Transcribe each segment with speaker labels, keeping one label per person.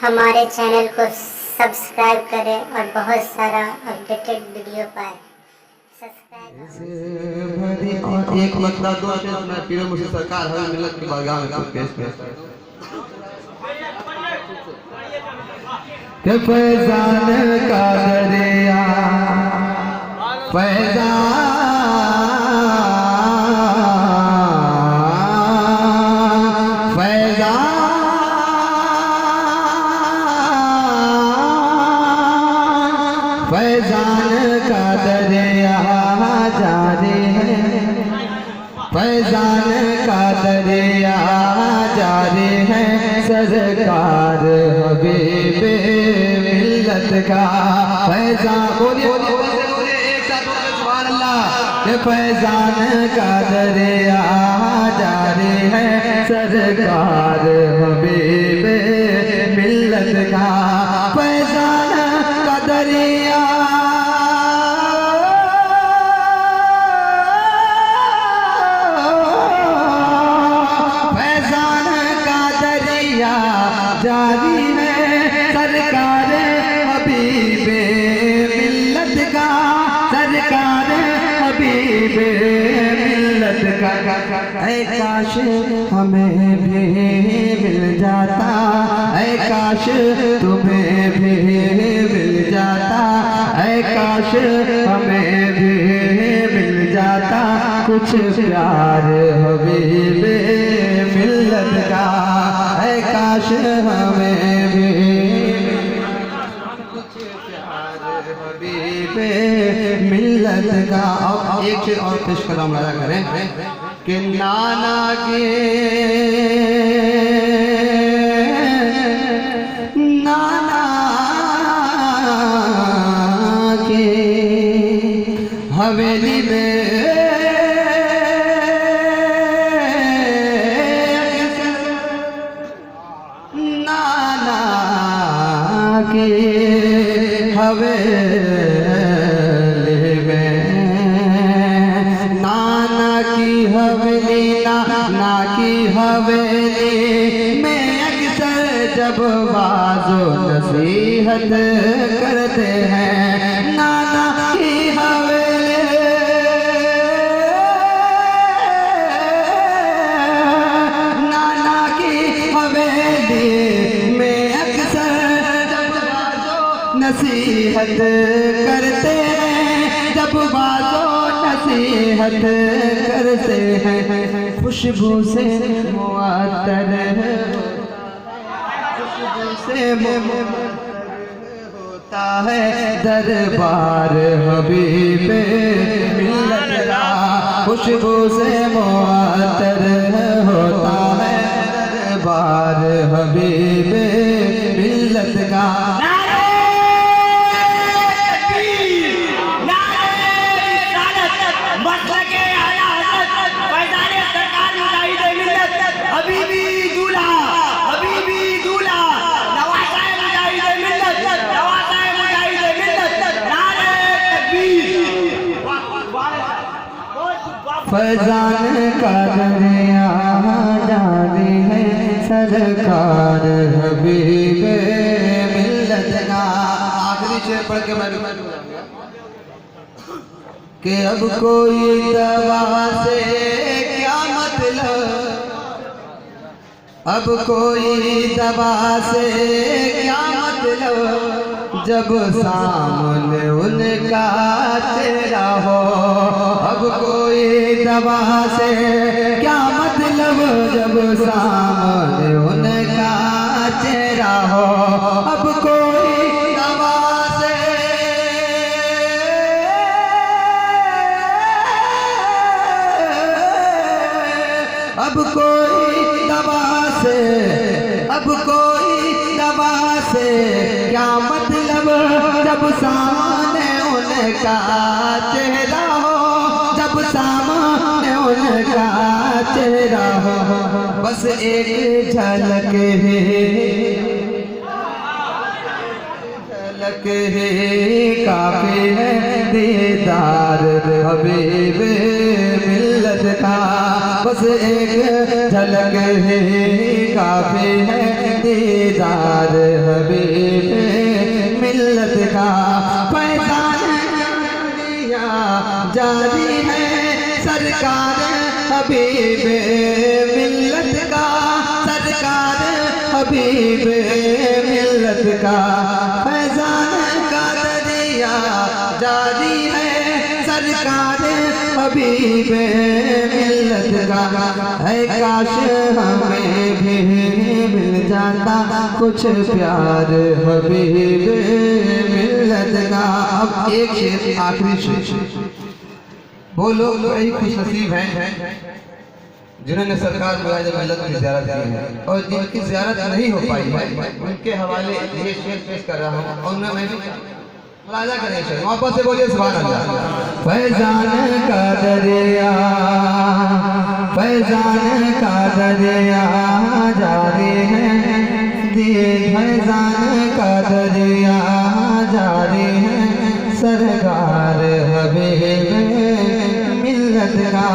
Speaker 1: हमारे चैनल को सब्सक्राइब करें और बहुत सारा अपडेटेड वीडियो पाएं।
Speaker 2: और एक मतलब दो मैं पीर मुझे सरकार है मिलत की बागान में पेश के फैजान का दरिया फैजान का दरिया जारी है, फैजान का दरिया जारी है। सरकार हबीबे मिल्लत का फैजान बोलिए एक साथ बोलिए सुभान अल्लाह। फैजान का दरिया जारी है, सरकार हबीबे मिल्लत का फैजान का दरिया जारी है। सरकार हबीबे मिल्लत का, सरकार हबीबे मिल्लत का। ऐ काश हमें भी मिल जाता, ऐ काश तुम्हें भी मिल जाता, ऐ काश हमें भी मिल जाता कुछ प्यार हबीबे मिल्लत का। ऐ काश हमें भी कुछ प्यार हबीबे मिल्लत का। अब एक चीज और पेश कलाम लगा करें कि नाना के हवेली में नाना की हवेली में, नाना की हवेली, नाना की हवेली में अक्सर जब बाजो नसीहत करते हैं। नाना की हवेली, नाना की हवेली में अक्सर जब बाजो नसीहत करते हैं, जब बाजो नसीहत करते हैं। खुशबू से मुअत्तर, खुशबू से होता है दरबार हबीबे मिल्लत का। खुशबू से मुअत्तर होता है दरबार हबीबे मिल्लत का। फैजान का दरिया जारी है, सरकार हबीबे मिल्लत का। आखिरी शेर पढ़ के मैं कि अब कोई दवा से क्या मतलब, अब कोई दवा से क्या मतलब, जब सामने उनका चेहरा हो। अब कोई दवा से क्या मतलब, जब सामने उनका चेहरा हो। अब कोई दवा से, अब कोई दवा से, अब कोई दवा से क्या मतलब, जब सामने उनका चेहरा हो, जब सामने उनका चेहरा हो। बस एक झलक है, झलक है काफी है दीदार हबीबे मिल्लत का। बस एक झलक है काफी है दीदार सरकार हबीब मिल्लत का, सरकार हबीब मिल्लत का फैजान का दरिया जारी है, सरकार हबीब मिल्लत का है। काश हमें भी मिल जाता कुछ प्यार हबीब मिल्लत का। अब एक शेर आखिरी शेर, वो लोग बड़े खुश नसीब हैं जिन्होंने सरकार मुआज़ मिल्लत की ज़ियारत की है, और जिनकी ज़ियारत नहीं हो पाई है उनके हवाले ये शेर पेश कर रहा हूँ, और उनमें मैं भी मुलाज़ा करें शेर, मोहब्बत से बोलिए सुभान अल्लाह। फैजान का दरिया, फैजान का दरिया जारी है, फैजान का दरिया जारी है, सरकार हबीब मिल्लत का,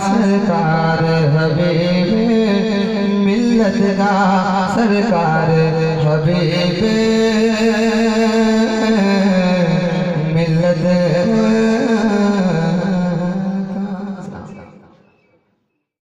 Speaker 2: सरकार हबीब मिल्लत का, सरकार हबीब